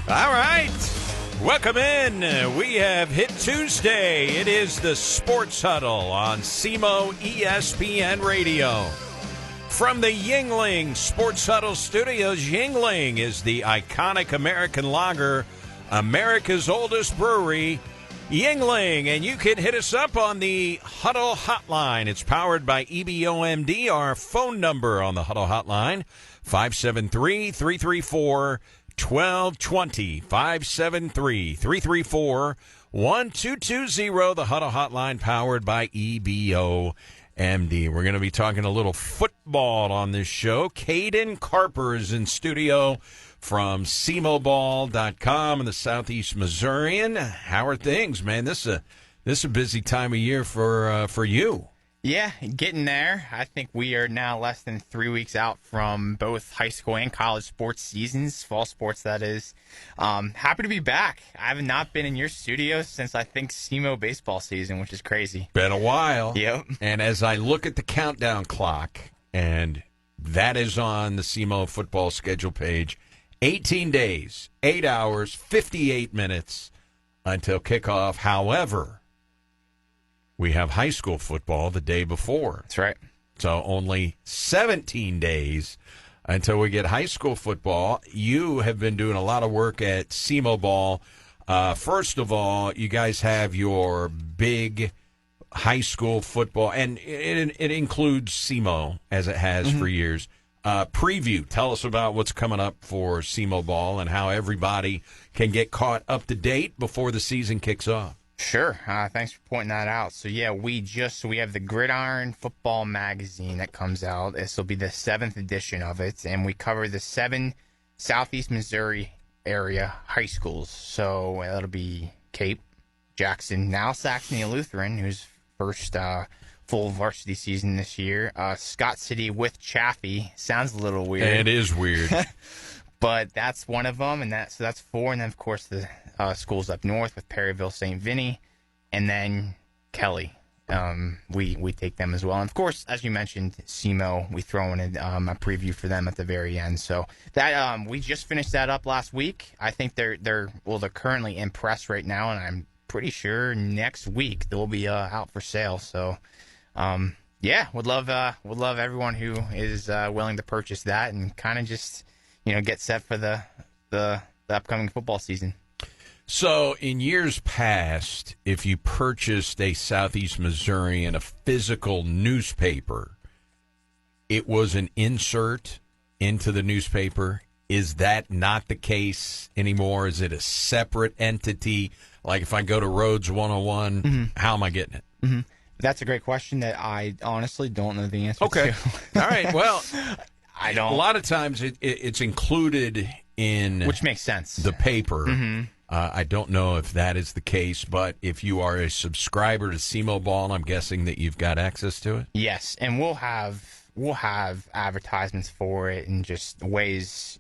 All right. Welcome in. We have hit Tuesday. It is the Sports Huddle on SEMO ESPN Radio. From the Yuengling Sports Huddle Studios, Yuengling is the iconic American lager, America's oldest brewery, Yuengling. And you can hit us up on the Huddle Hotline. It's powered by EBOMD. Our phone number on the Huddle Hotline, 573-334-1220, 573-334-1220, the Huddle Hotline powered by EBOMD. We're going to be talking a little football on this show. Caden Carper is in studio from SEMOBall.com in the Southeast Missourian. How are things, man? This is a busy time of year for you. Yeah, getting there. I think we are now less than 3 weeks out from both high school and college sports seasons, fall sports that is. Happy to be back. I have not been in your studio since I think SEMO baseball season, which is crazy. Been a while. Yep. And as I look at the countdown clock, and that is on the SEMO football schedule page, 18 days, 8 hours, 58 minutes until kickoff. However, we have high school football the day before. That's right. So only 17 days until we get high school football. You have been doing a lot of work at SEMO Ball. First of all, you guys have your big high school football, and it includes SEMO, as it has for years. Preview. Tell us about what's coming up for SEMO Ball and how everybody can get caught up to date before the season kicks off. Sure. Thanks for pointing that out. So, yeah, we have the Gridiron Football Magazine that comes out. This will be the 7th edition of it, and we cover the 7 Southeast Missouri area high schools. So that'll be Cape, Jackson, now Saxony Lutheran, who's first full varsity season this year. Scott City with Chaffee. Sounds a little weird. It is weird. But that's one of them, and that's 4. And then, of course, the schools up north with Perryville, St. Vinny, and then Kelly. We take them as well. And, of course, as you mentioned, SEMO, we throw in a preview for them at the very end. So that we just finished that up last week. I think they're currently in press right now, and I'm pretty sure next week they'll be out for sale. So, yeah, would love everyone who is willing to purchase that and kind of just get set for the upcoming football season. So, in years past, if you purchased a Southeast Missourian, a physical newspaper, it was an insert into the newspaper. Is that not the case anymore? Is it a separate entity? Like if I go to Roads 101, how am I getting it? Mm-hmm. That's a great question that I honestly don't know the answer to. Okay. All right. Well, I don't. A lot of times it's included in which makes sense. The paper. Mm-hmm. I don't know if that is the case, but if you are a subscriber to SEMO Ball, I'm guessing that you've got access to it. Yes, and we'll have advertisements for it and just ways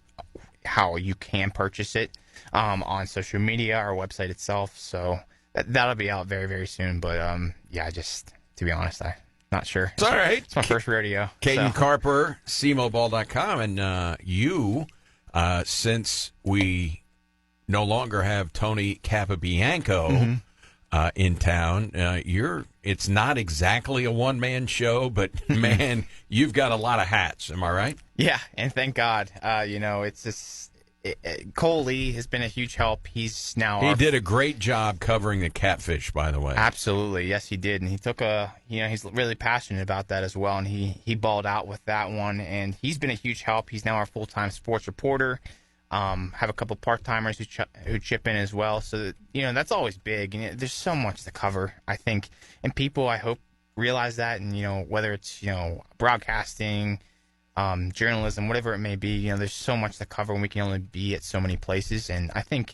how you can purchase it on social media, our website itself. So that'll be out very, very soon. But yeah, just to be honest, I'm not sure. It's all right. It's my first rodeo. Caden Carper, SEMOBall.com, and you, since we no longer have Tony Capabianco in town, it's not exactly a one-man show, but, man, you've got a lot of hats. Am I right? Yeah, and thank God. It's just Cole Lee has been a huge help. He did a great job covering the catfish, by the way. Absolutely. Yes, he did. And he took he's really passionate about that as well, and he balled out with that one, and he's been a huge help. He's now our full-time sports reporter. Have a couple part-timers who chip in as well. So, that's always big. And there's so much to cover, I think. And people, I hope, realize that. And, whether it's, broadcasting, journalism, whatever it may be, there's so much to cover and we can only be at so many places. And I think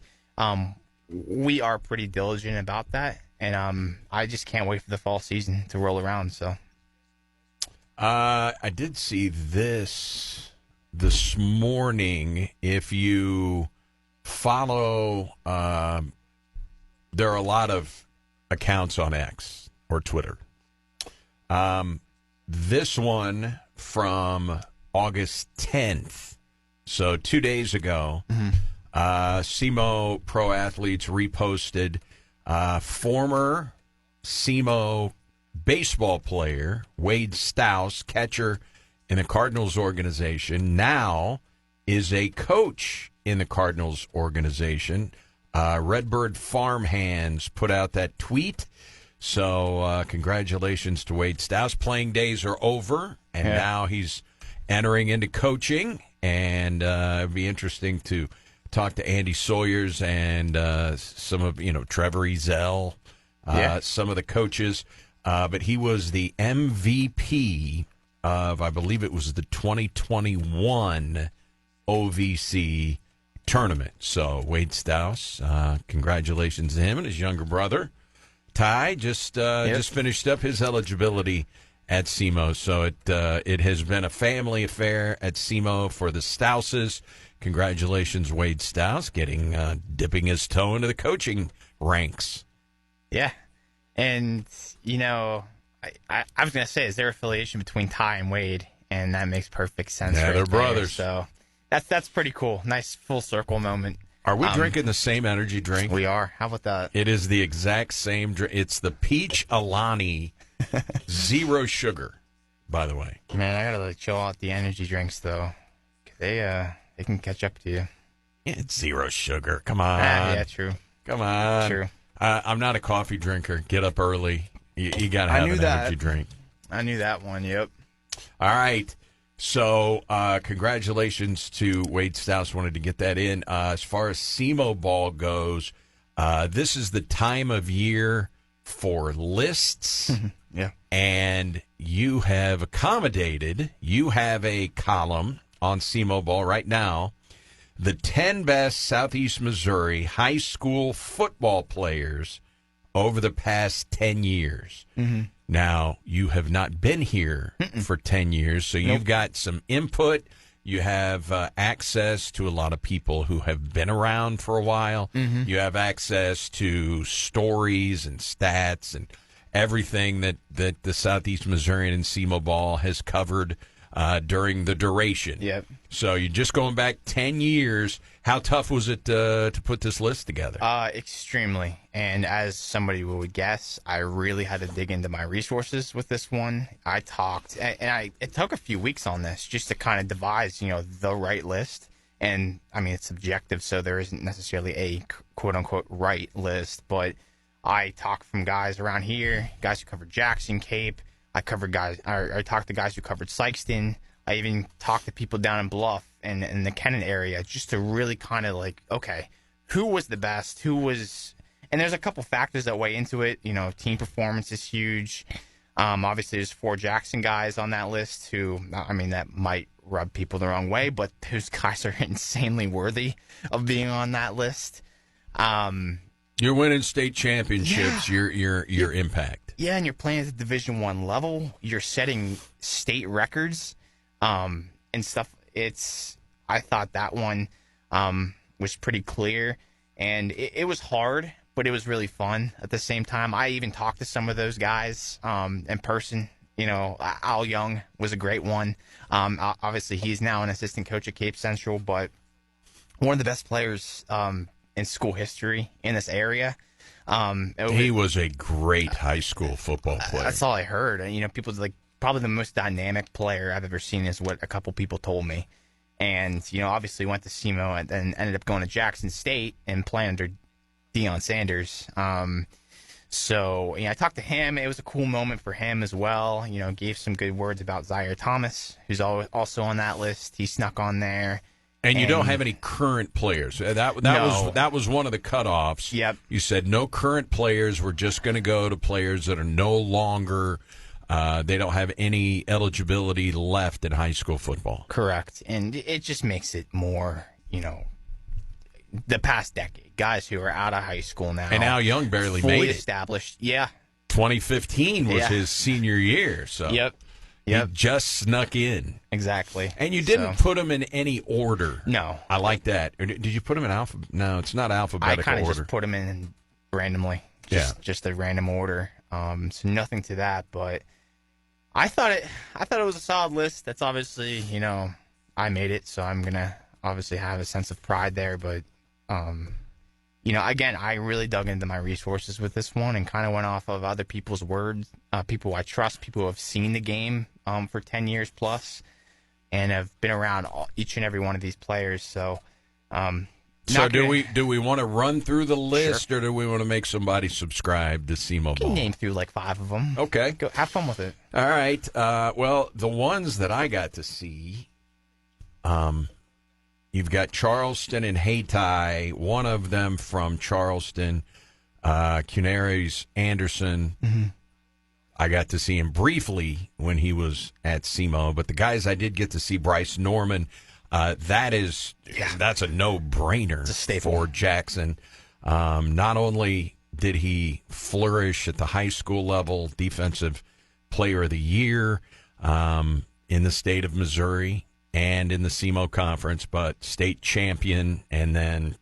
we are pretty diligent about that. And I just can't wait for the fall season to roll around. So I did see this morning. If you follow, there are a lot of accounts on X or Twitter. This one from August 10th, so 2 days ago, SEMO Pro Athletes reposted former SEMO baseball player Wade Stouse, catcher in the Cardinals organization, now is a coach in the Cardinals organization. Redbird Farmhands put out that tweet. So congratulations to Wade Stouse. Playing days are over, and now he's entering into coaching. And it'd be interesting to talk to Andy Sawyers and some of, Trevor Ezell, some of the coaches. But he was the MVP of, I believe it was the 2021 OVC tournament. So Wade Stouse, congratulations to him and his younger brother. Ty just finished up his eligibility at SEMO. So it has been a family affair at SEMO for the Stouses. Congratulations, Wade Stouse, dipping his toe into the coaching ranks. Yeah. And, I was going to say, is there affiliation between Ty and Wade? And that makes perfect sense. Yeah, they're brothers. So that's pretty cool. Nice full circle moment. Are we drinking the same energy drink? We are. How about that? It is the exact same drink. It's the Peach Alani, 0 sugar, by the way. Man, I got to chill out the energy drinks, though. They can catch up to you. Yeah, it's 0 sugar. Come on. Yeah, true. Come on. True. I'm not a coffee drinker. Get up early. You got to have an energy drink. I knew that one, yep. All right. So congratulations to Wade Stouse. Wanted to get that in. As far as SEMO ball goes, this is the time of year for lists. Yeah. And you have you have a column on SEMO ball right now. The 10 best Southeast Missouri high school football players over the past 10 years. Mm-hmm. Now, you have not been here for 10 years, so you've got some input. You have access to a lot of people who have been around for a while. Mm-hmm. You have access to stories and stats and everything that the Southeast Missourian and SEMO ball has covered during the duration. Yep. So you're just going back 10 years. How tough was it to put this list together? Extremely. And as somebody would guess, I really had to dig into my resources with this one. I talked, and it took a few weeks on this just to kind of devise, the right list. And, I mean, it's subjective, so there isn't necessarily a quote-unquote right list. But I talked from guys around here, guys who covered Jackson, Cape. I talked to guys who covered Sykeston. I even talked to people down in Bluff and in the Kennon area just to really kind of okay, who was the best? And there's a couple factors that weigh into it. Team performance is huge. Obviously, there's 4 Jackson guys on that list who, that might rub people the wrong way, but those guys are insanely worthy of being on that list. You're winning state championships. Yeah. Your impact. Yeah, and you're playing at the Division I level. You're setting state records and stuff. I thought that one was pretty clear, and it was hard, but it was really fun at the same time. I even talked to some of those guys in person. Al Young was a great one. Obviously, he's now an assistant coach at Cape Central, but one of the best players in school history in this area. He was a great high school football player. That's all I heard. People probably the most dynamic player I've ever seen is what a couple people told me. And, obviously went to SEMO and then ended up going to Jackson State and playing under Deion Sanders. So, I talked to him. It was a cool moment for him as well. Gave some good words about Zaire Thomas, who's also on that list. He snuck on there. And you don't have any current players. That was one of the cutoffs. Yep. You said no current players. We're just going to go to players that are no longer they don't have any eligibility left in high school football. Correct. And it just makes it more, the past decade. Guys who are out of high school now. And Al Young barely made it. Fully established. Yeah. 2015 was his senior year. So. Yep. He just snuck in. Exactly. And you didn't put them in any order. No. I like that. Or did you put them in alphabet? No, it's not alphabetical order. I kind of just put them in randomly. Just a random order. So nothing to that, but I thought it was a solid list. That's obviously, I made it, so I'm going to obviously have a sense of pride there, but Again, I really dug into my resources with this one and kind of went off of other people's words, people I trust, people who have seen the game for 10 years plus and have been around each and every one of these players. So, do we want to run through the list, Sure. or do we want to make somebody subscribe to SEMO Ball? You can name through like 5 of them. Okay. Go, have fun with it. All right. Well, the ones that I got to see, you've got Charleston and Hayti, one of them from Charleston, Cuneris Anderson. Mm-hmm. I got to see him briefly when he was at SEMO, but the guys I did get to see, Bryce Norman, that's a no-brainer It's a staple for Jackson. Not only did he flourish at the high school level, defensive player of the year in the state of Missouri and in the SEMO conference, but state champion, and then,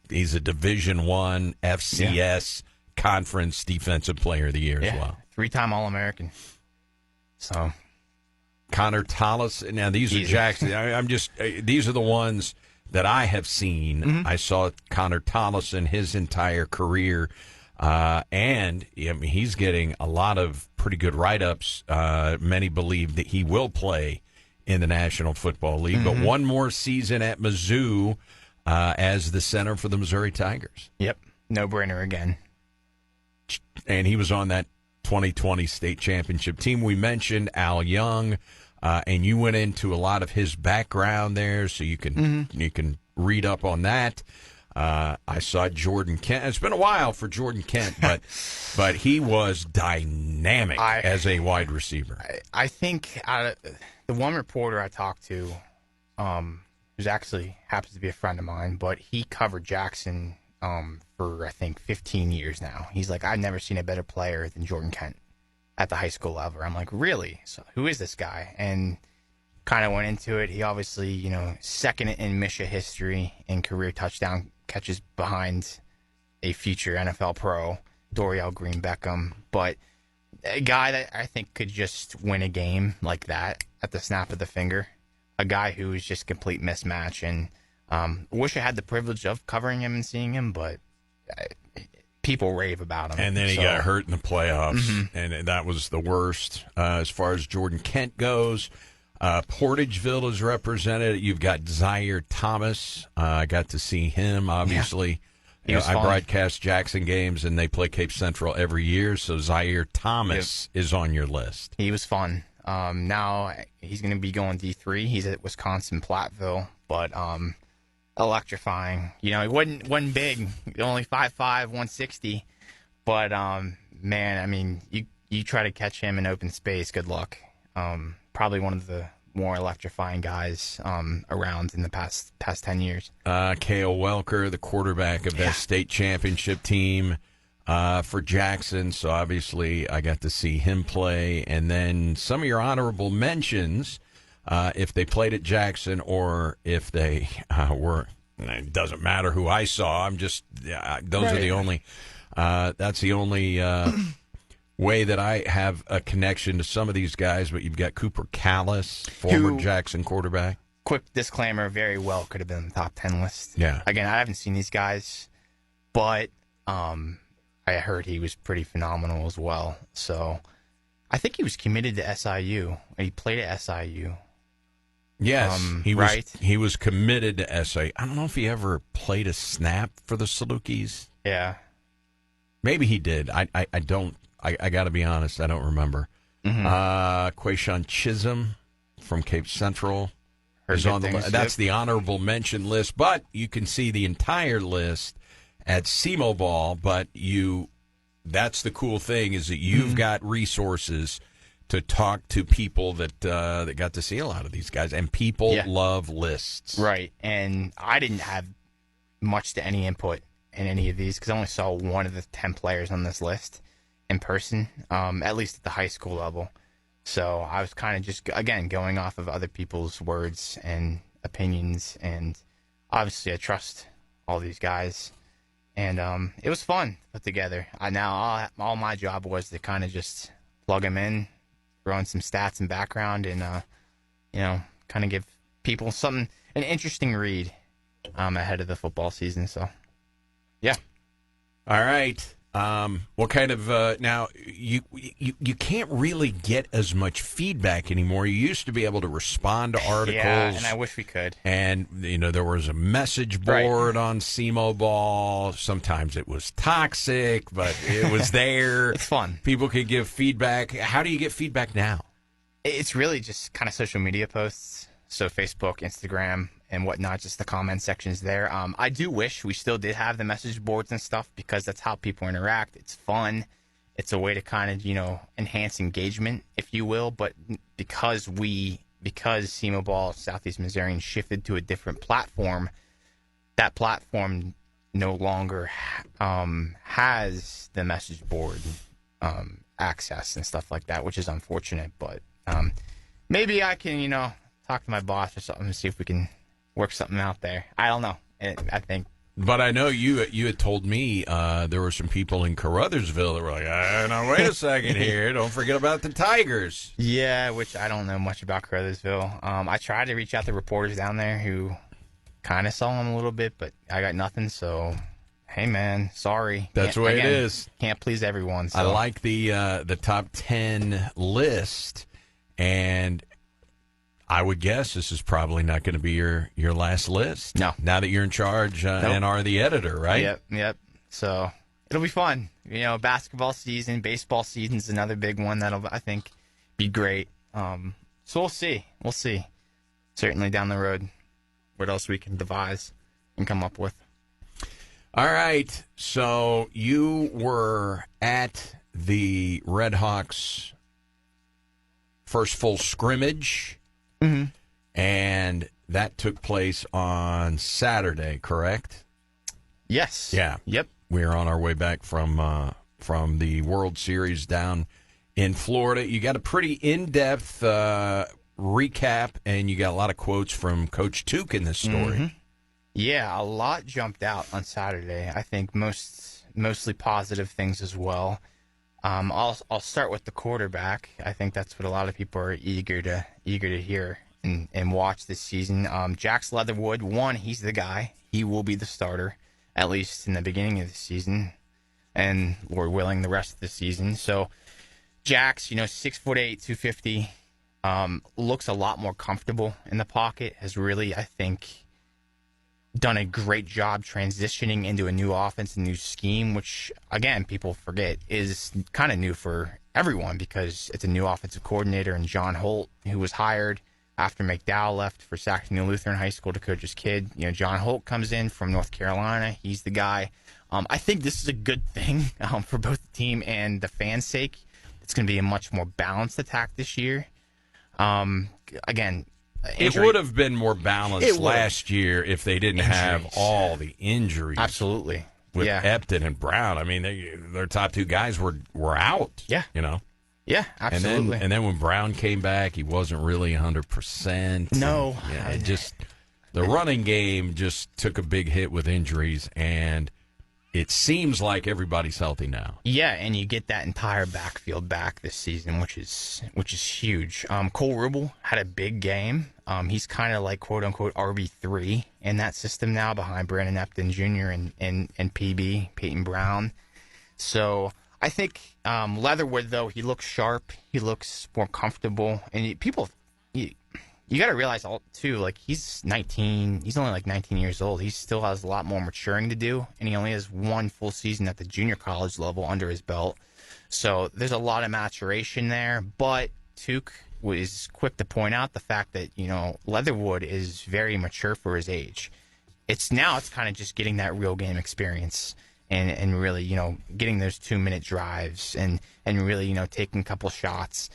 he's a Division I FCS conference defensive player of the year as well. 3-time All-American. So Connor Tallis. Now, these are Jackson. These are the ones that I have seen. Mm-hmm. I saw Connor Tallis in his entire career, and he's getting a lot of pretty good write-ups. Many believe that he will play in the National Football League, Mm-hmm. but one more season at Mizzou as the center for the Missouri Tigers. Yep, no-brainer again. And he was on that 2020 state championship team. We mentioned Al Young, and you went into a lot of his background there, so you can read up on that. I saw Jordan Kent. It's been a while for Jordan Kent, but he was dynamic as a wide receiver. I think the one reporter I talked to, who's actually happens to be a friend of mine, but he covered Jackson for I think 15 years now. He's like, I've never seen a better player than Jordan Kent at the high school level. I'm like, really? So who is this guy? And kind of went into it. He obviously, second in Misha history in career touchdown catches behind a future NFL pro, Dorial Green Beckham. But a guy that I think could just win a game like that at the snap of the finger. A guy who is just complete mismatch. And wish I had the privilege of covering him and seeing him, but people rave about him. And then he got hurt in the playoffs, and that was the worst. As far as Jordan Kent goes, Portageville is represented. You've got Zaire Thomas. I got to see him, obviously. Yeah. I broadcast Jackson games, and they play Cape Central every year, so Zaire Thomas is on your list. He was fun. Now he's going to be going D3. He's at Wisconsin Platteville, but electrifying. He wasn't big, only 5'5", 160. But man, you try to catch him in open space, good luck. Probably one of the more electrifying guys around in the past 10 years. Cale Welker, the quarterback of that state championship team for Jackson. So obviously I got to see him play. And then some of your honorable mentions, if they played at Jackson or if they were, it doesn't matter who I saw. I'm just, those are the only, that's the only way that I have a connection to some of these guys. But you've got Cooper Callis, former Jackson quarterback. Quick disclaimer, very well could have been in the top 10 list. Yeah. Again, I haven't seen these guys, but I heard he was pretty phenomenal as well. So I think he was committed to SIU. He played at SIU. Yes, right? He was committed to SIU. I don't know if he ever played a snap for the Salukis. Yeah. Maybe he did. I don't. I got to be honest. I don't remember. Quayshawn Chisholm from Cape Central is on the list. That's the honorable mention list, but you can see the entire list at SEMO Ball. But that's the cool thing, is that you've got resources to talk to people that got to see a lot of these guys, and people love lists. Right, and I didn't have much to any input in any of these because I only saw one of the 10 players on this list in person, at least at the high school level. So I was kind of just, again, going off of other people's words and opinions, and obviously I trust all these guys. And it was fun to put together. All my job was to kind of just plug them in, throw in some stats and background, and kind of give people an interesting read ahead of the football season. So, yeah. All right. What kind of now you can't really get as much feedback anymore. You used to be able to respond to articles. Yeah, and I wish we could. And there was a message board on SEMO Ball. Sometimes it was toxic, but it was there. It's fun. People could give feedback. How do you get feedback now? It's really just kind of social media posts. So Facebook, Instagram, and whatnot, just the comment sections there. I do wish we still did have the message boards and stuff because that's how people interact. It's fun. It's a way to kind of, enhance engagement, if you will. But because SEMO Ball Southeast Missourian shifted to a different platform, that platform no longer has the message board access and stuff like that, which is unfortunate. But maybe I can, talk to my boss or something and see if we can work something out there. I don't know. I think. But I know you had told me there were some people in Caruthersville that were like, no, wait a second here. Don't forget about the Tigers. Yeah, which I don't know much about Caruthersville. I tried to reach out to reporters down there who kind of saw them a little bit, but I got nothing. So, hey, man, sorry. That's the way it is. Can't please everyone. So. I like the top 10 list, and I would guess this is probably not going to be your last list. No. Now that you're in charge and are the editor, right? Yep. So it'll be fun. Basketball season, baseball season's another big one that'll, I think, be great. So we'll see. We'll see. Certainly down the road what else we can devise and come up with. All right. So you were at the Red Hawks' first full scrimmage. Mm-hmm. And that took place on Saturday, correct? Yes. Yeah. Yep. We are on our way back from the World Series down in Florida. You got a pretty in-depth recap, and you got a lot of quotes from Coach Tuke in this story. Mm-hmm. Yeah, a lot jumped out on Saturday. I think mostly positive things as well. I'll start with the quarterback. I think that's what a lot of people are eager to hear and watch this season. Jax Leatherwood, he's the guy. He will be the starter, at least in the beginning of the season, and Lord willing, the rest of the season. So Jax, 6'8", 250, looks a lot more comfortable in the pocket. Has really, I think, done a great job transitioning into a new offense, a new scheme, which, again, people forget is kind of new for everyone because it's a new offensive coordinator and John Holt, who was hired after McDowell left for Saxony Lutheran High School to coach his kid. John Holt comes in from North Carolina. He's the guy. I think this is a good thing for both the team and the fans' sake. It's going to be a much more balanced attack this year. Again, it would have been more balanced last year if they didn't have all the injuries. Absolutely. With Epton and Brown. I mean, their top two guys were out. Yeah. Yeah, absolutely. And then when Brown came back, he wasn't really 100%. No. The running game just took a big hit with injuries, and it seems like everybody's healthy now. Yeah, and you get that entire backfield back this season, which is huge. Cole Rubel had a big game. He's kind of like quote unquote RB3 in that system now, behind Brandon Epton Jr. and PB Peyton Brown. So I think Leatherwood, though, he looks sharp. He looks more comfortable, and you got to realize, too, like, he's 19. He's only like 19 years old. He still has a lot more maturing to do, and he only has one full season at the junior college level under his belt. So there's a lot of maturation there. But Tuke was quick to point out the fact that, Leatherwood is very mature for his age. It's kind of just getting that real game experience and really, getting those 2-minute drives and really, taking a couple shots.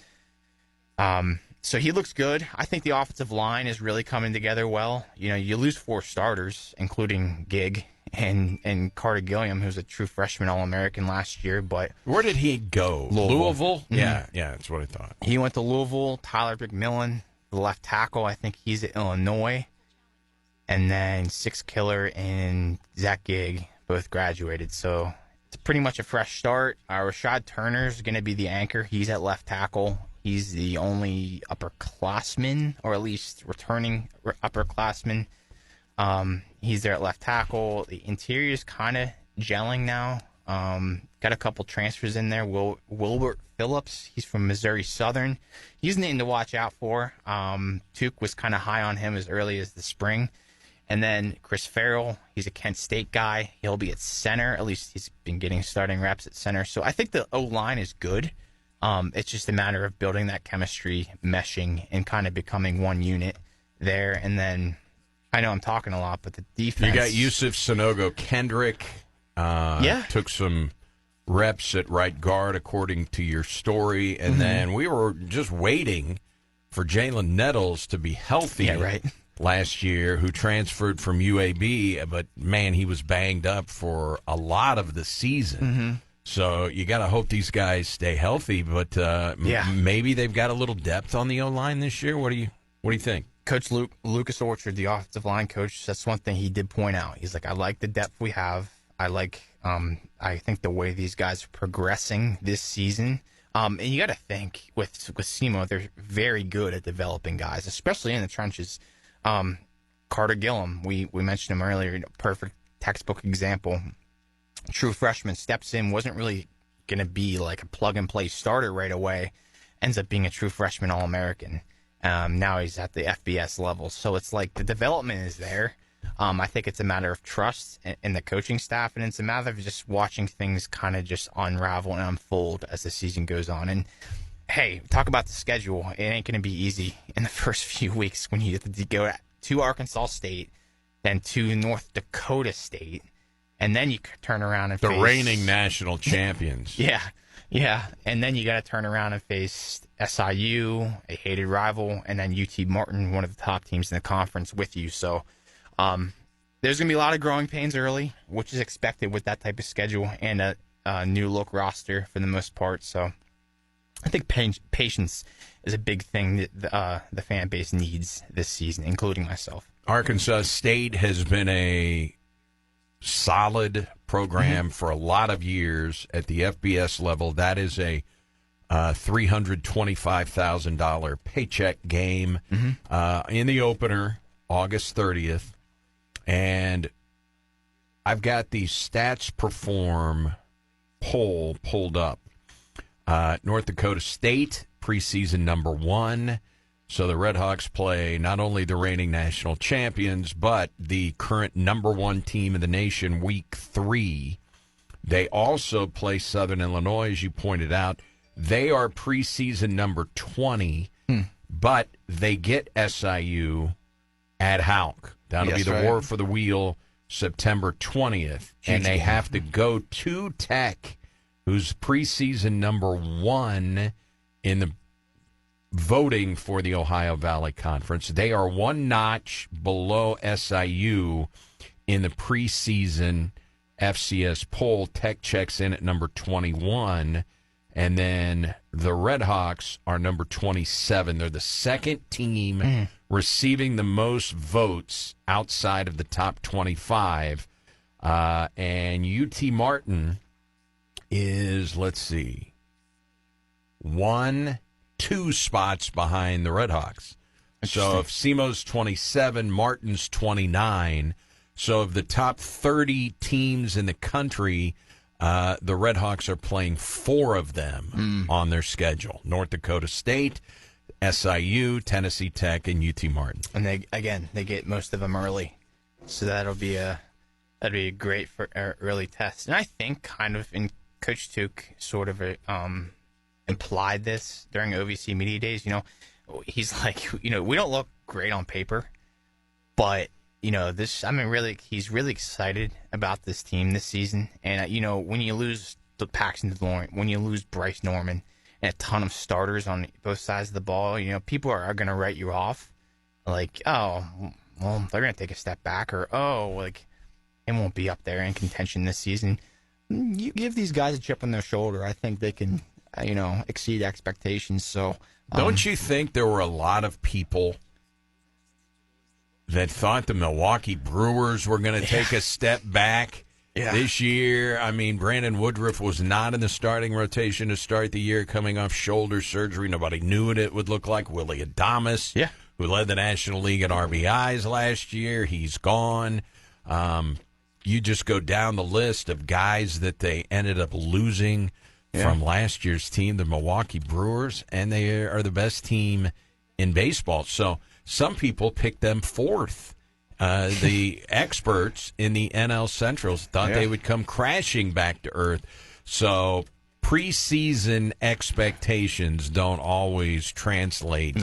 So he looks good. I think the offensive line is really coming together well. You lose 4 starters, including Gig and Carter Gilliam, who's a true freshman All-American last year. But where did he go? Louisville? Mm-hmm. Yeah, that's what I thought. He went to Louisville. Tyler McMillan, the left tackle, I think he's at Illinois. And then Six Killer and Zach Gig both graduated. So it's pretty much a fresh start. Rashad Turner's going to be the anchor. He's at left tackle. He's the only upperclassman, or at least returning upperclassman, He's there at left tackle. The interior is kind of gelling now. Got a couple transfers in there. Wilbert Phillips, he's from Missouri Southern. He's a name to watch out for. Tuke was kind of high on him as early as the spring. And then Chris Farrell, he's a Kent State guy. He'll be at center. At least he's been getting starting reps at center. So I think the O-line is good. It's just a matter of building that chemistry, meshing, and kind of becoming one unit there. And then I know I'm talking a lot, but the defense. You got Yusuf Sanogo Kendrick. Took some reps at right guard, according to your story. And then we were just waiting for Jalen Nettles to be healthy last year, who transferred from UAB. But, man, he was banged up for a lot of the season. So you got to hope these guys stay healthy. But maybe they've got a little depth on the O-line this year. What do you think? Coach Lucas Orchard, the offensive line coach, that's one thing he did point out. He's like, I like the depth we have. I like, I think the way these guys are progressing this season. And you got to think with SEMO, they're very good at developing guys, especially in the trenches. Carter Gillum, we mentioned him earlier, perfect textbook example. True freshman, steps in, wasn't really going to be like a plug-and-play starter right away, ends up being a true freshman All-American. Now he's at the FBS level. So it's like the development is there. I think it's a matter of trust in the coaching staff, and it's a matter of just watching things kind of just unravel and unfold as the season goes on. And, hey, talk about the schedule. It ain't going to be easy in the first few weeks when you have to go to Arkansas State, then to North Dakota State, and then you turn around and face the reigning national champions. Yeah. And then you got to turn around and face SIU, a hated rival, and then UT Martin, one of the top teams in the conference with you. So there's going to be a lot of growing pains early, which is expected with that type of schedule and a new look roster for the most part. So I think patience is a big thing that the fan base needs this season, including myself. Arkansas State has been a solid program for a lot of years at the FBS level. That is a $325,000 paycheck game in the opener, August 30th. And I've got the Stats Perform poll pulled up. North Dakota State, preseason number 1. So the Red Hawks play not only the reigning national champions, but the current number 1 team in the nation, week 3. They also play Southern Illinois, as you pointed out. They are preseason number 20, but they get SIU at Houck. That'll be the War for the Wheel, September 20th. And they have to go to Tech, who's preseason number 1 in the voting for the Ohio Valley Conference. They are one notch below SIU in the preseason FCS poll. Tech checks in at number 21, and then the Red Hawks are number 27. They're the second team receiving the most votes outside of the top 25. And UT Martin is, let's see, 2 spots behind the Red Hawks. So if SEMO's 27, Martin's 29. So of the top 30 teams in the country, the Red Hawks are playing 4 of them on their schedule. North Dakota State, SIU, Tennessee Tech, and UT Martin. And they get most of them early. So that'll be a great for early test. And I think kind of in Coach Tuke sort of implied this during OVC Media Days. He's like, we don't look great on paper, but he's really excited about this team this season. And when you lose the Paxton DeLorean, when you lose Bryce Norman and a ton of starters on both sides of the ball, people are going to write you off, like, oh, well, they're going to take a step back, or it won't be up there in contention this season. You give these guys a chip on their shoulder, I think they can exceed expectations. So don't you think there were a lot of people that thought the Milwaukee Brewers were going to take a step back this year? I mean, Brandon Woodruff was not in the starting rotation to start the year, coming off shoulder surgery. Nobody knew what it would look like. Willie Adames who led the National League in RBIs last year. He's gone. You just go down the list of guys that they ended up losing from last year's team, the Milwaukee Brewers, and they are the best team in baseball. So some people picked them fourth. The experts in the NL Centrals thought they would come crashing back to earth. So preseason expectations don't always translate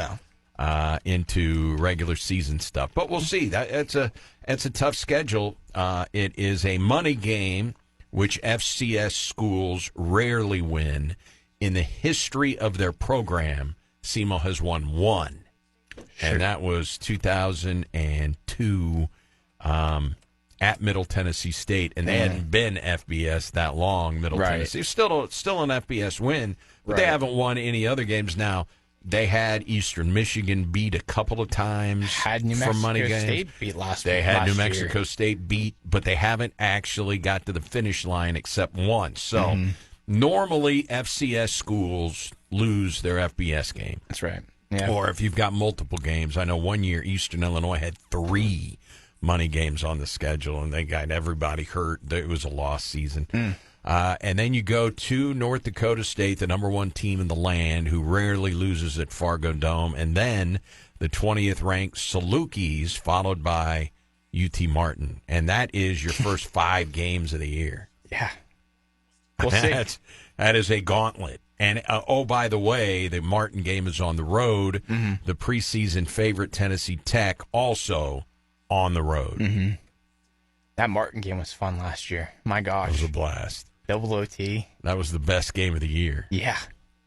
into regular season stuff. But we'll see. It's a tough schedule. It is a money game, which FCS schools rarely win. In the history of their program, SEMO has won one. Sure. And that was 2002 at Middle Tennessee State. And they hadn't been FBS that long, Middle Tennessee. Still an FBS win, but they haven't won any other games now. They had Eastern Michigan beat a couple of times for money games. State beat last They had New Mexico year. State beat, but they haven't actually got to the finish line except once. So normally FCS schools lose their FBS game. That's right. Yeah. Or if you've got multiple games. I know one year Eastern Illinois had 3 money games on the schedule, and they got everybody hurt. It was a lost season. And then you go to North Dakota State, the number 1 team in the land, who rarely loses at Fargo Dome, and then the 20th-ranked Salukis, followed by UT Martin. And that is your first 5 games of the year. Yeah. We'll see. That is a gauntlet. And, by the way, the Martin game is on the road. The preseason favorite, Tennessee Tech, also on the road. That Martin game was fun last year. My gosh. It was a blast. Double OT. That was the best game of the year. Yeah,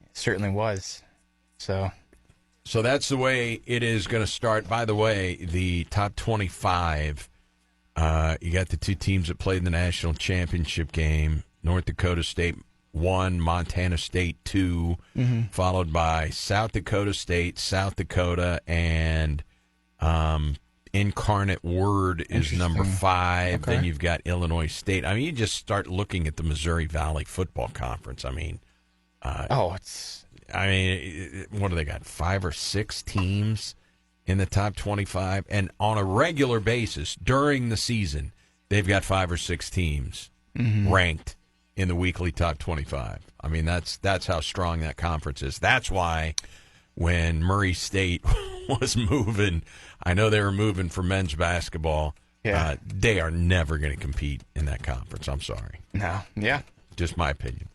it certainly was. So that's the way it is going to start. By the way, the top 25, you got the 2 teams that played in the national championship game. North Dakota State 1, Montana State 2, followed by South Dakota State, South Dakota, and Incarnate Word is number 5. Okay. Then you've got Illinois State. I mean, you just start looking at the Missouri Valley Football Conference. I mean, what do they got? 5 or 6 teams in the top 25, and on a regular basis during the season, they've got 5 or 6 teams ranked in the weekly top 25. I mean, that's how strong that conference is. That's why when Murray State was moving, I know they were moving for men's basketball. Yeah. They are never going to compete in that conference. I'm sorry. No. Yeah. Just my opinion.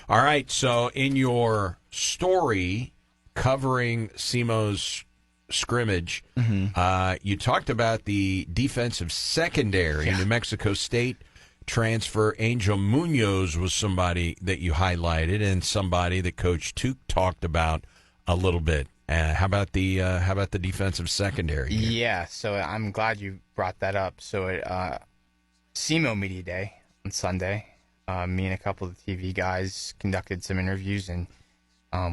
All right, so in your story covering SEMO's scrimmage, you talked about the defensive secondary. New Mexico State transfer Angel Munoz was somebody that you highlighted and somebody that Coach Tuke talked about a little bit. How about the defensive secondary here? Yeah, so I'm glad you brought that up. So at SEMO Media Day on Sunday, me and a couple of the TV guys conducted some interviews, and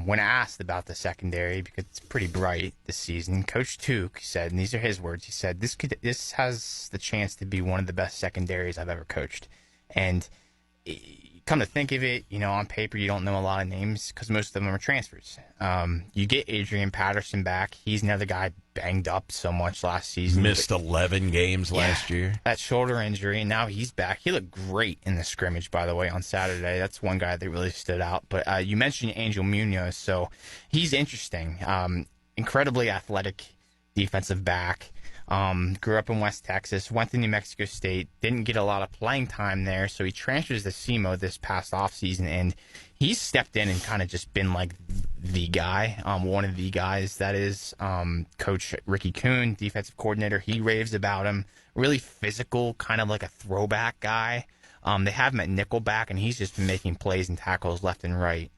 when asked about the secondary, because it's pretty bright this season, Coach Tuke said, and these are his words, he said, this has the chance to be one of the best secondaries I've ever coached. And come to think of it, on paper you don't know a lot of names because most of them are transfers. You get Adrian Patterson back. He's another guy banged up so much last season. Missed 11 games last year. That shoulder injury, and now he's back. He looked great in the scrimmage, by the way, on Saturday. That's one guy that really stood out. But you mentioned Angel Munoz, so he's interesting. Incredibly athletic defensive back. Grew up in West Texas, went to New Mexico State, didn't get a lot of playing time there, so he transfers to SEMO this past offseason, and he's stepped in and kind of just been like the guy, one of the guys. That is Coach Ricky Kuhn, defensive coordinator. He raves about him. Really physical, kind of like a throwback guy. They have him at nickelback, and he's just been making plays and tackles left and right.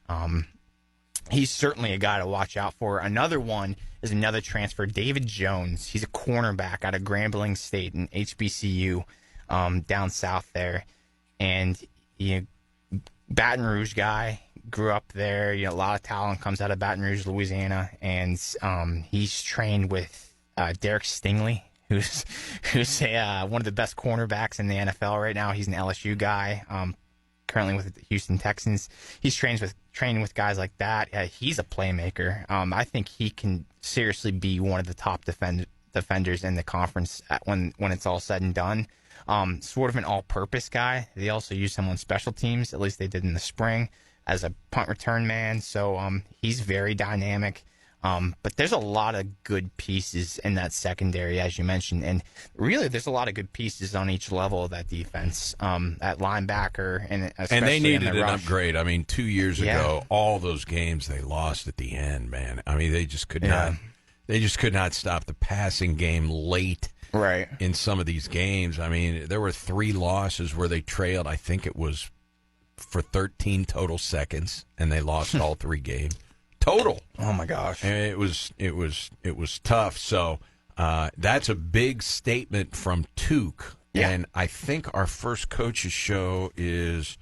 He's certainly a guy to watch out for. Another one is another transfer, David Jones. He's a cornerback out of Grambling State in HBCU down south there. And Baton Rouge guy, grew up there. A lot of talent comes out of Baton Rouge, Louisiana. And he's trained with Derek Stingley, who's one of the best cornerbacks in the NFL right now. He's an LSU guy. Currently with the Houston Texans. He's trained with guys like that. He's a playmaker. I think he can seriously be one of the top defenders in the conference when it's all said and done. Sort of an all-purpose guy. They also use him on special teams, at least they did in the spring, as a punt return man. So he's very dynamic. But there's a lot of good pieces in that secondary, as you mentioned. And really, there's a lot of good pieces on each level of that defense, at linebacker. And they needed an upgrade. I mean, 2 years ago, all those games they lost at the end, man. I mean, they just could not. They just could not stop the passing game late in some of these games. I mean, there were 3 losses where they trailed, I think it was for 13 total seconds, and they lost all 3 games. Total. Oh my gosh. And it was tough. So that's a big statement from Tuke. Yeah. And I think our first coaches show is,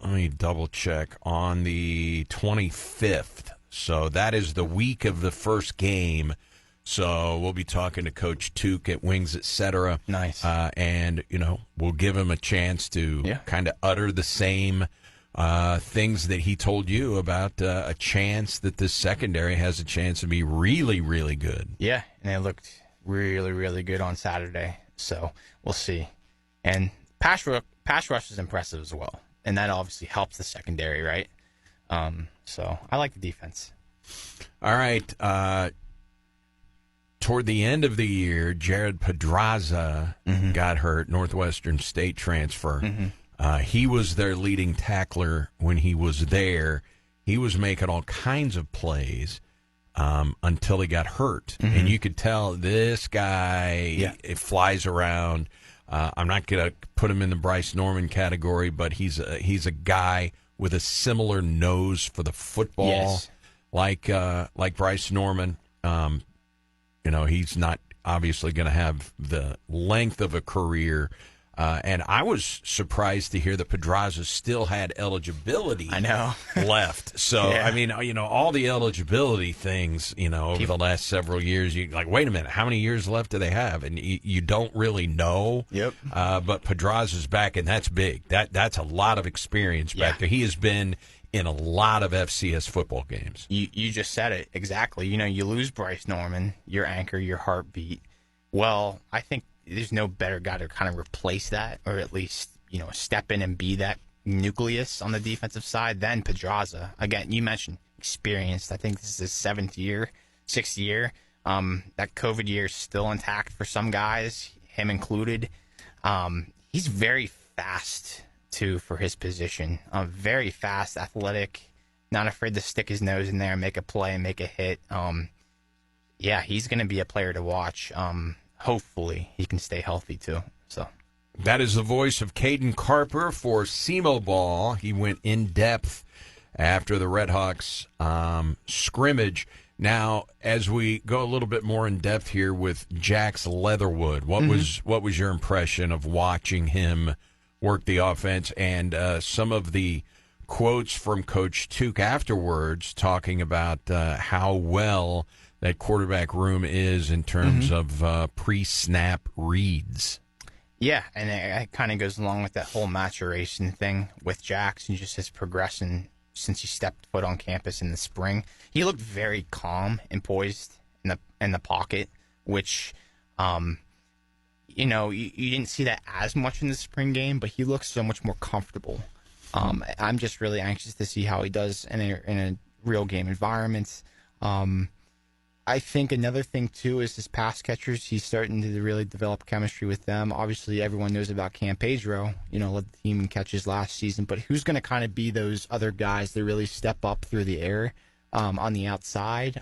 let me double check, on the 25th. So that is the week of the first game. So we'll be talking to Coach Tuke at Wings, etc. Nice. And, we'll give him a chance to kind of utter the same things that he told you about a chance that this secondary has a chance to be really, really good. Yeah, and it looked really, really good on Saturday. So we'll see. And pass rush is impressive as well, and that obviously helps the secondary, right? So I like the defense. All right. Toward the end of the year, Jared Pedraza got hurt, Northwestern State transfer. He was their leading tackler when he was there. He was making all kinds of plays until he got hurt. And you could tell this guy, it flies around. I'm not going to put him in the Bryce Norman category, but he's a guy with a similar nose for the football, like Bryce Norman. He's not obviously going to have the length of a career. And I was surprised to hear that Pedraza still had eligibility left. So, I mean, all the eligibility things, over the last several years, you're like, wait a minute, how many years left do they have? And you don't really know. Yep. But Pedraza's back, and that's big. That's a lot of experience back there. He has been in a lot of FCS football games. You just said it exactly. You lose Bryce Norman, your anchor, your heartbeat. Well, I think there's no better guy to kind of replace that, or at least, step in and be that nucleus on the defensive side than Pedraza. Again, you mentioned experienced. I think this is his 6th year. That COVID year is still intact for some guys, him included. He's very fast, too, for his position. Very fast, athletic, not afraid to stick his nose in there and make a play and make a hit. He's going to be a player to watch. Hopefully he can stay healthy, too. So that is the voice of Caden Carper for SEMO Ball. He went in depth after the Redhawks scrimmage. Now, as we go a little bit more in depth here with Jax Leatherwood, what was your impression of watching him work the offense, and some of the quotes from Coach Tuke afterwards talking about how well that quarterback room is in terms of pre-snap reads? Yeah, and it kind of goes along with that whole maturation thing with Jax and just his progression since he stepped foot on campus in the spring. He looked very calm and poised in the pocket, which, you didn't see that as much in the spring game, but he looks so much more comfortable. I'm just really anxious to see how he does in a real game environment. I think another thing, too, is his pass catchers. He's starting to really develop chemistry with them. Obviously, everyone knows about Cam Pedro, led the team in catches last season. But who's going to kind of be those other guys that really step up through the air on the outside?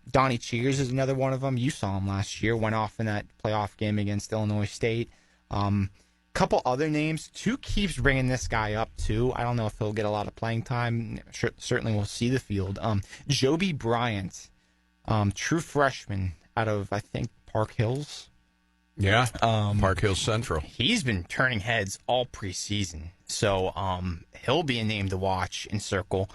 Donnie Cheers is another one of them. You saw him last year, went off in that playoff game against Illinois State. Couple other names. Tuke keeps bringing this guy up, too. I don't know if he'll get a lot of playing time. Certainly we'll see the field. Joby Bryant. True freshman out of, I think, Park Hills. Yeah, Park Hills Central. He's been turning heads all preseason. So he'll be a name to watch in Circle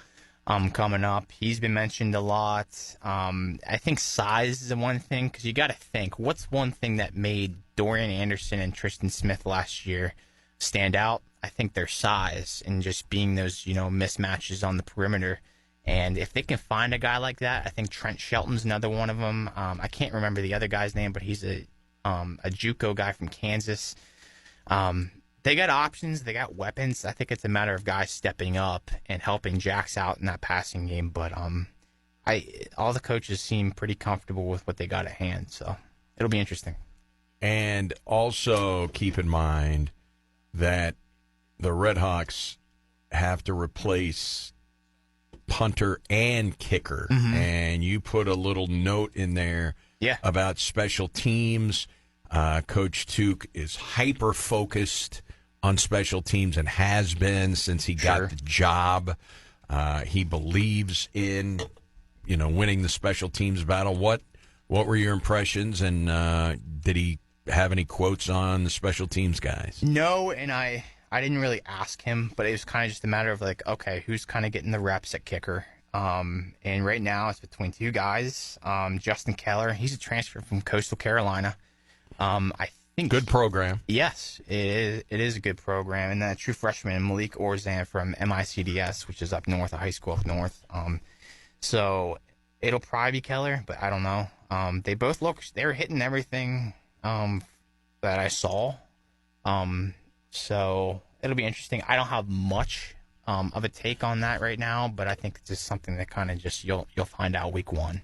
coming up. He's been mentioned a lot. I think size is the one thing, because you got to think, what's one thing that made Dorian Anderson and Tristan Smith last year stand out? I think their size and just being those, mismatches on the perimeter. And if they can find a guy like that, I think Trent Shelton's another one of them. I can't remember the other guy's name, but he's a JUCO guy from Kansas. They got options. They got weapons. I think it's a matter of guys stepping up and helping Jax out in that passing game. But all the coaches seem pretty comfortable with what they got at hand, so it'll be interesting. And also keep in mind that the Redhawks have to replace punter and kicker. And you put a little note in there about special teams. Coach Tuke is hyper-focused on special teams and has been since he got the job. He believes in, winning the special teams battle. What were your impressions, and did he have any quotes on the special teams guys? No, and I didn't really ask him, but it was kind of just a matter of like, okay, who's kind of getting the reps at kicker? And right now it's between two guys. Justin Keller, he's a transfer from Coastal Carolina. I think good program. Yes, it is a good program. And then a true freshman, Malik Orzan from MICDS, which is up north, a high school up north. So it'll probably be Keller, but I don't know. They both they're hitting everything that I saw. So it'll be interesting. I don't have much of a take on that right now, but I think it's just something that kind of just you'll find out week one.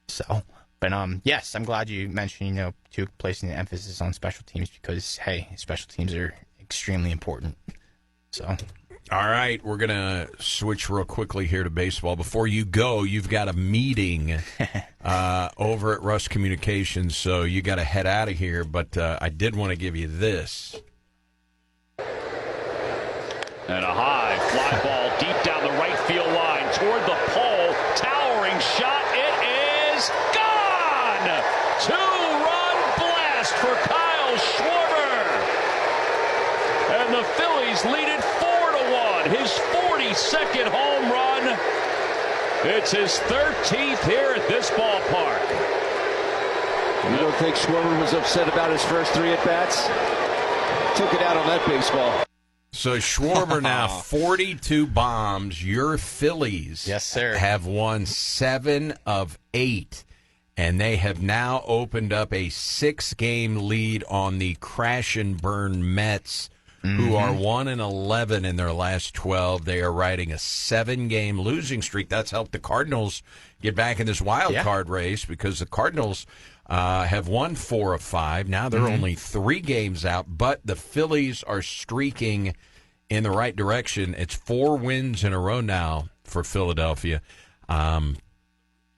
So, but yes, I'm glad you mentioned Tuke placing the emphasis on special teams because hey, special teams are extremely important. So. All right, we're going to switch real quickly here to baseball. Before you go, you've got a meeting over at Russ Communications, so you got to head out of here, but I did want to give you this. And a high fly ball deep down the right field line toward the pole. Towering shot. It is gone! 2-run blast for Kyle Schwarber. And the Phillies lead it 4-1. His 42nd home run. It's his 13th here at this ballpark. You don't think Schwarber was upset about his first 3 at-bats? Took it out on that baseball. So Schwarber now 42 bombs. Your Phillies, yes, sir, have won 7 of 8, and they have now opened up a 6-game lead on the crash and burn Mets, who are 1-11 in their last 12. They are riding a 7-game losing streak. That's helped the Cardinals get back in this wild card race because the Cardinals have won 4 of 5. Now they're only 3 games out, but the Phillies are streaking in the right direction. It's 4 wins in a row now for Philadelphia.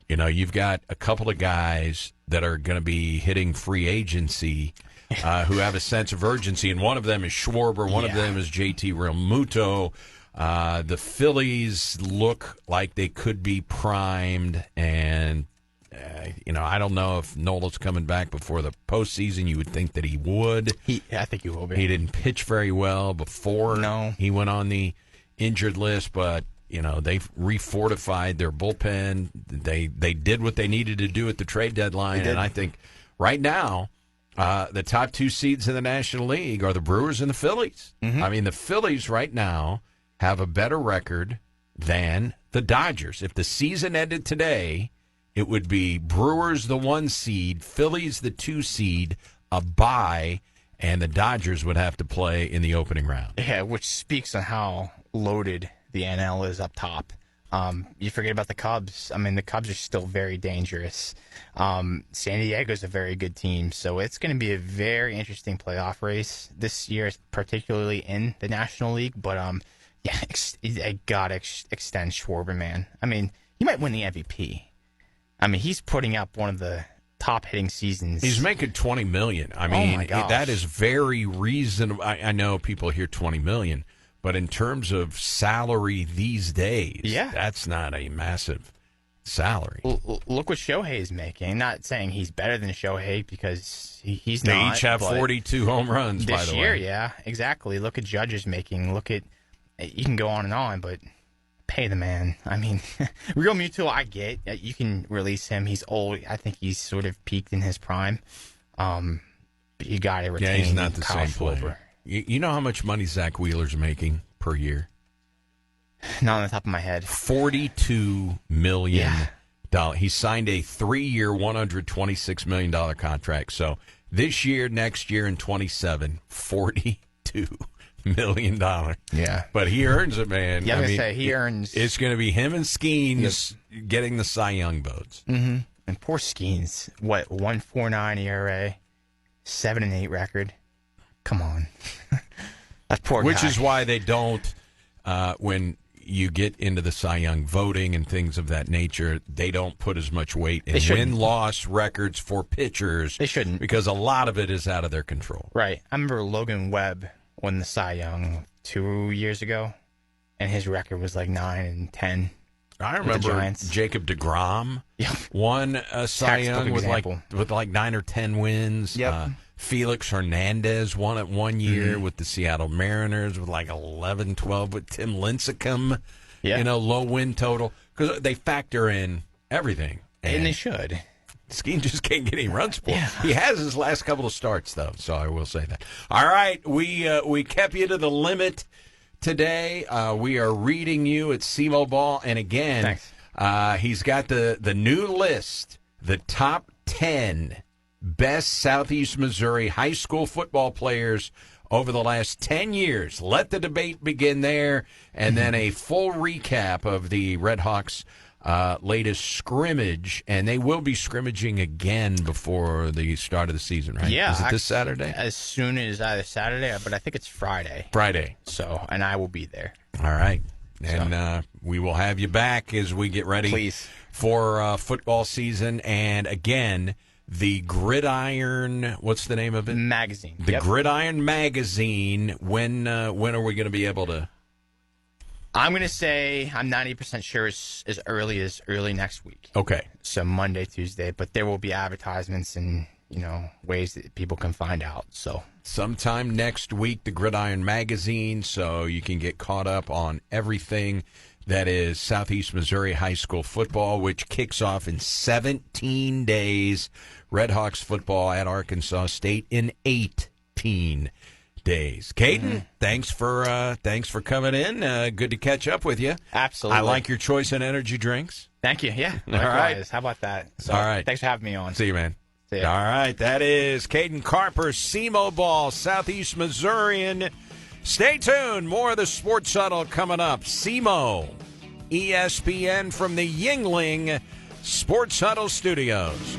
You've got a couple of guys that are going to be hitting free agency who have a sense of urgency, and one of them is Schwarber. One of them is JT Realmuto. The Phillies look like they could be primed, and I don't know if Nola's coming back before the postseason. You would think that he would. I think he will be. He didn't pitch very well before he went on the injured list, but they've refortified their bullpen. They did what they needed to do at the trade deadline, and I think right now the top 2 seeds in the National League are the Brewers and the Phillies. I mean, the Phillies right now have a better record than the Dodgers. If the season ended today, it would be Brewers the 1 seed, Phillies the 2 seed, a bye, and the Dodgers would have to play in the opening round. Yeah, which speaks on how loaded the NL is up top. You forget about the Cubs. I mean, the Cubs are still very dangerous. San Diego's a very good team, so it's going to be a very interesting playoff race this year, particularly in the National League. But I got to extend Schwarber, man. I mean, he might win the MVP. I mean, he's putting up one of the top hitting seasons. He's making $20 million. I mean, that is very reasonable. I know people hear $20 million, but in terms of salary these days, that's not a massive salary. Look what Shohei is making. Not saying he's better than Shohei because he's not. They each have 42 home runs, by the way. This year, yeah, exactly. Look at Judge's making. You can go on and on, but pay the man. I mean, Real Muto, I get. You can release him. He's old. I think he's sort of peaked in his prime. But you got to retain he's not the Kyle same player. Schwarber. You know how much money Zach Wheeler's making per year? Not on the top of my head. $42 million. He signed a 3-year, $126 million contract. So this year, next year, and 27, $42 million. Yeah. But he earns it, man. Yeah, I was going to say, he earns. It's going to be him and Skeens getting the Cy Young votes. Mm-hmm. And poor Skeens. 1.49 ERA, 7-8 record. Come on. That poor guy. Which is why they don't, when you get into the Cy Young voting and things of that nature, they don't put as much weight in win-loss records for pitchers. They shouldn't. Because a lot of it is out of their control. Right. I remember Logan Webb won the Cy Young 2 years ago, and his record was like 9-10. I remember Jacob deGrom won a Cy Young with like 9 or 10 wins. Yep. Felix Hernandez won it 1 year with the Seattle Mariners with like 11-12 with Tim Lincecum. Yeah. Low win total. Because they factor in everything. And they should. Skeen just can't get any runs for. Yeah. He has his last couple of starts, though, so I will say that. All right, we kept you to the limit today. We are reading you at SEMO Ball. And again, he's got the new list, the top 10 best Southeast Missouri high school football players over the last 10 years. Let the debate begin there, and then a full recap of the Red Hawks' latest scrimmage, and they will be scrimmaging again before the start of the season, right? Yeah. Is it this Saturday? As soon as either Saturday, but I think it's Friday. Friday. So, and I will be there. All right. And we will have you back as we get ready for football season. And again, the Gridiron, what's the name of it? Magazine. The Gridiron Magazine. When are we going to be able to? I'm going to say I'm 90% sure it's as early next week. Okay. So Monday, Tuesday, but there will be advertisements and, ways that people can find out. So sometime next week, the Gridiron Magazine, so you can get caught up on everything that is Southeast Missouri high school football, which kicks off in 17 days. Red Hawks football at Arkansas State in 18 days. Caden, thanks for coming in. Good to catch up with you. Absolutely. I like your choice in energy drinks. Thank you. Yeah. All right. How about that? So, all right. Thanks for having me on. See you, man. See ya. All right. That is Caden Carper, SEMO Ball, Southeast Missourian. Stay tuned. More of the Sports Huddle coming up. SEMO, ESPN from the Yingling Sports Huddle Studios.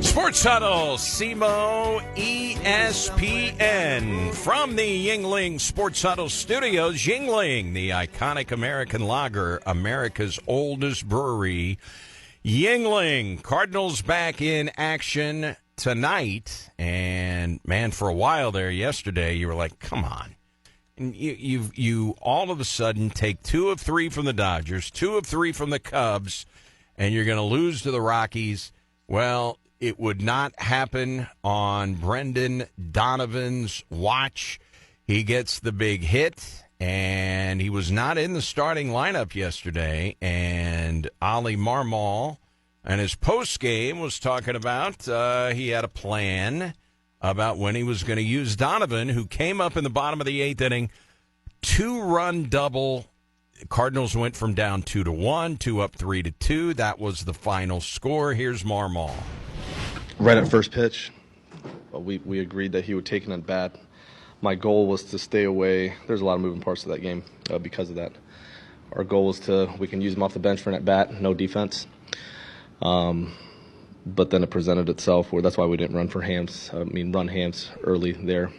Sports Huddle, SEMO, ESPN from the Yingling Sports Huddle Studios. Yingling, the iconic American lager, America's oldest brewery. Yingling, Cardinals back in action tonight. And, man, for a while there yesterday, you were like, come on. And you all of a sudden take 2 of 3 from the Dodgers, 2 of 3 from the Cubs, and you're going to lose to the Rockies. Well, it would not happen on Brendan Donovan's watch. He gets the big hit, and he was not in the starting lineup yesterday. And Oli Marmol, and his postgame was talking about he had a plan about when he was going to use Donovan, who came up in the bottom of the 8th inning, 2-run double. Cardinals went from down 2-1, 2 up 3-2. That was the final score. Here's Marmol. Right at first pitch, we agreed that he would take an at bat. My goal was to stay away. There's a lot of moving parts to that game because of that. Our goal was we can use him off the bench for an at bat, no defense. But then it presented itself where that's why we didn't run Hams early there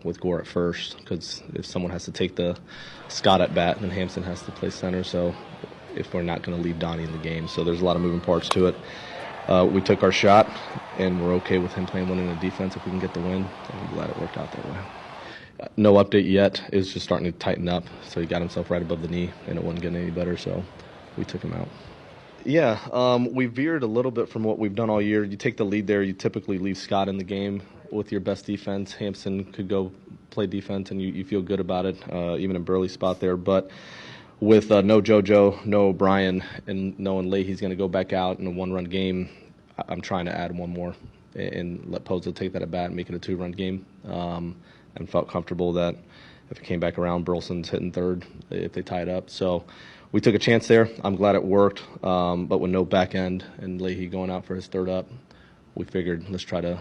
with Gore at first, because if someone has to take the Scott at bat, then Hampson has to play center. So if we're not going to leave Donnie in the game, so there's a lot of moving parts to it. We took our shot, and we're okay with him playing one in the defense if we can get the win. And I'm glad it worked out that way. No update yet. It was just starting to tighten up, so he got himself right above the knee, and it wasn't getting any better, so we took him out. Yeah, we veered a little bit from what we've done all year. You take the lead there, you typically leave Scott in the game with your best defense. Hampson could go play defense, and you feel good about it, even in Burley's spot there. But with no JoJo, no O'Brien, and knowing Leahy's going to go back out in a 1-run game, I'm trying to add one more and let Pozo take that at bat and make it a 2-run game. And felt comfortable that if it came back around, Burleson's hitting third if they tie it up. So we took a chance there. I'm glad it worked. But with no back end and Leahy going out for his third up, we figured let's try to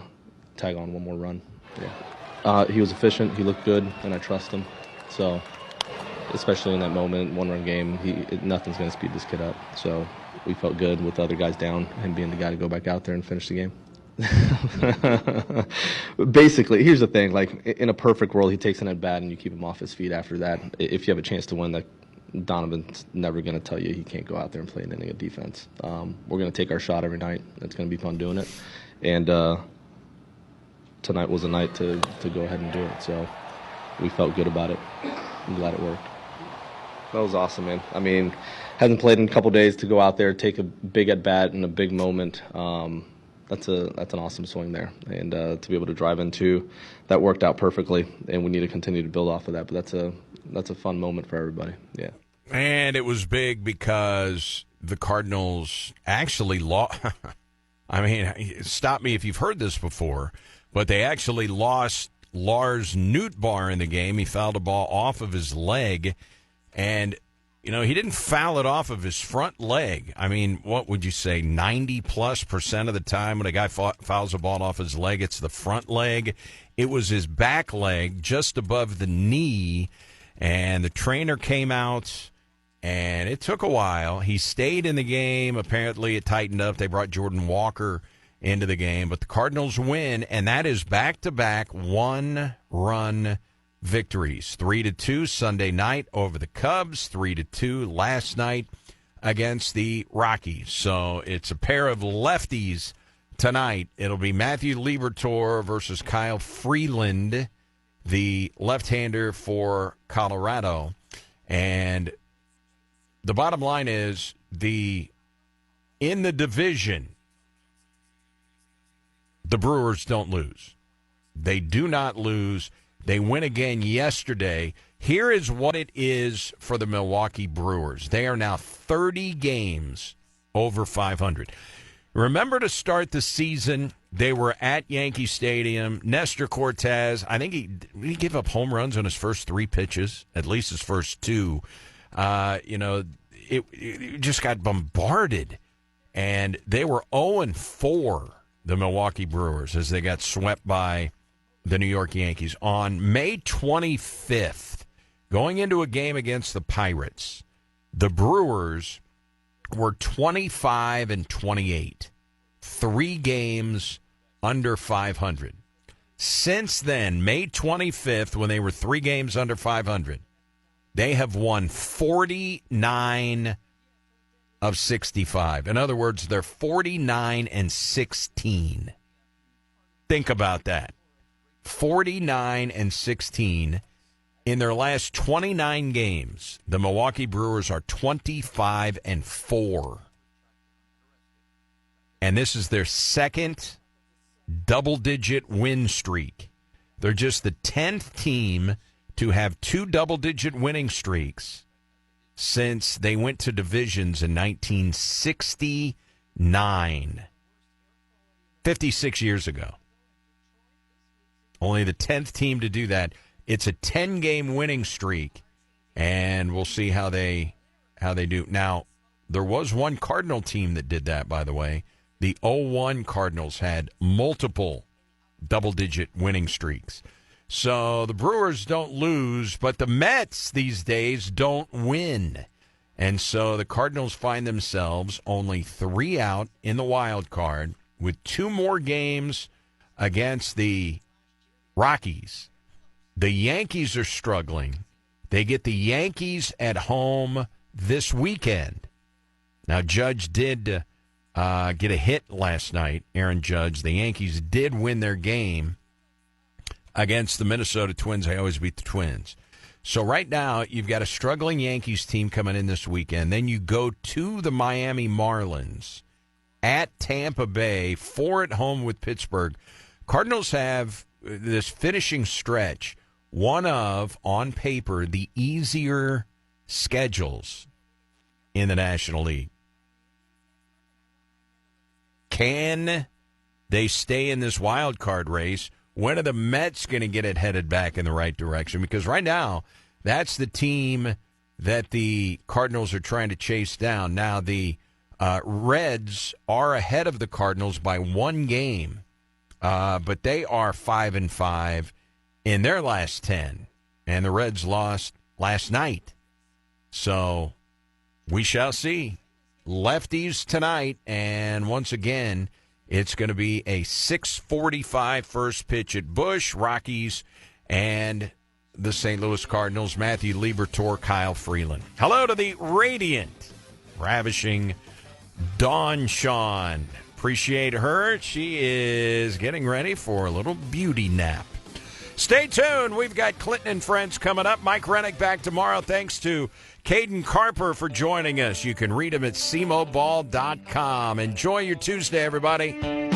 tag on one more run. Yeah. He was efficient. He looked good, and I trust him. So especially in that moment, one-run game, nothing's going to speed this kid up. So we felt good with the other guys down, him being the guy to go back out there and finish the game. Basically, here's the thing. Like, in a perfect world, he takes an at-bat and you keep him off his feet after that. If you have a chance to win, Donovan's never going to tell you he can't go out there and play an inning of defense. We're going to take our shot every night. It's going to be fun doing it. And tonight was a night to go ahead and do it. So we felt good about it. I'm glad it worked. That was awesome, man. I mean, hasn't played in a couple days to go out there, take a big at-bat in a big moment. That's an awesome swing there. And to be able to drive into that worked out perfectly, and we need to continue to build off of that. But that's a fun moment for everybody. Yeah. And it was big because the Cardinals actually lost. I mean, stop me if you've heard this before, but they actually lost Lars Nootbaar in the game. He fouled a ball off of his leg, and he didn't foul it off of his front leg. I mean, what would you say, 90+% of the time when a guy fouls a ball off his leg, it's the front leg. It was his back leg just above the knee, and the trainer came out, and it took a while. He stayed in the game. Apparently it tightened up. They brought Jordan Walker into the game, but the Cardinals win, and that is back-to-back one-run victories. 3-2 Sunday night over the Cubs, 3-2 last night against the Rockies. So it's a pair of lefties tonight. It'll be Matthew Liberatore versus Kyle Freeland, the left-hander for Colorado. And the bottom line is in the division, the Brewers don't lose. They do not lose. They win again yesterday. Here is what it is for the Milwaukee Brewers. They are now 30 games over 500. Remember to start the season, they were at Yankee Stadium. Nestor Cortez, I think he gave up home runs on his first 3 pitches, at least his first 2. It just got bombarded. And they were 0-4, the Milwaukee Brewers, as they got swept by the New York Yankees. On May 25th, going into a game against the Pirates, the Brewers were 25-28, 3 games under 500. Since then, May 25th, when they were 3 games under 500, they have won 49 of 65. In other words, they're 49-16. Think about that. 49-16. In their last 29 games, the Milwaukee Brewers are 25-4. And this is their second double-digit win streak. They're just the 10th team to have 2 double-digit winning streaks since they went to divisions in 1969. 56 years ago. Only the 10th team to do that. It's a 10-game winning streak, and we'll see how they do. Now, there was one Cardinal team that did that, by the way. The 01 Cardinals had multiple double-digit winning streaks. So the Brewers don't lose, but the Mets these days don't win. And so the Cardinals find themselves only 3 out in the wild card with 2 more games against the Rockies. The Yankees are struggling. They get the Yankees at home this weekend. Now, Judge did get a hit last night, Aaron Judge. The Yankees did win their game against the Minnesota Twins. They always beat the Twins. So right now, you've got a struggling Yankees team coming in this weekend. Then you go to the Miami Marlins at Tampa Bay, 4 at home with Pittsburgh. Cardinals have this finishing stretch, one of, on paper, the easier schedules in the National League. Can they stay in this wild card race when are the Mets going to get it headed back in the right direction? Because right now, that's the team that the Cardinals are trying to chase down. Now, the Reds are ahead of the Cardinals by 1 game, but they are 5-5 in their last 10, and the Reds lost last night. So we shall see. Lefties tonight, and once again, it's going to be a 6:45 first pitch at Busch, Rockies, and the St. Louis Cardinals. Matthew Liebertor, Kyle Freeland. Hello to the radiant, ravishing Dawn Shawn. Appreciate her. She is getting ready for a little beauty nap. Stay tuned. We've got Clinton and Friends coming up. Mike Rennick back tomorrow. Thanks to Caden Carper for joining us. You can read him at cmoball.com. Enjoy your Tuesday, everybody.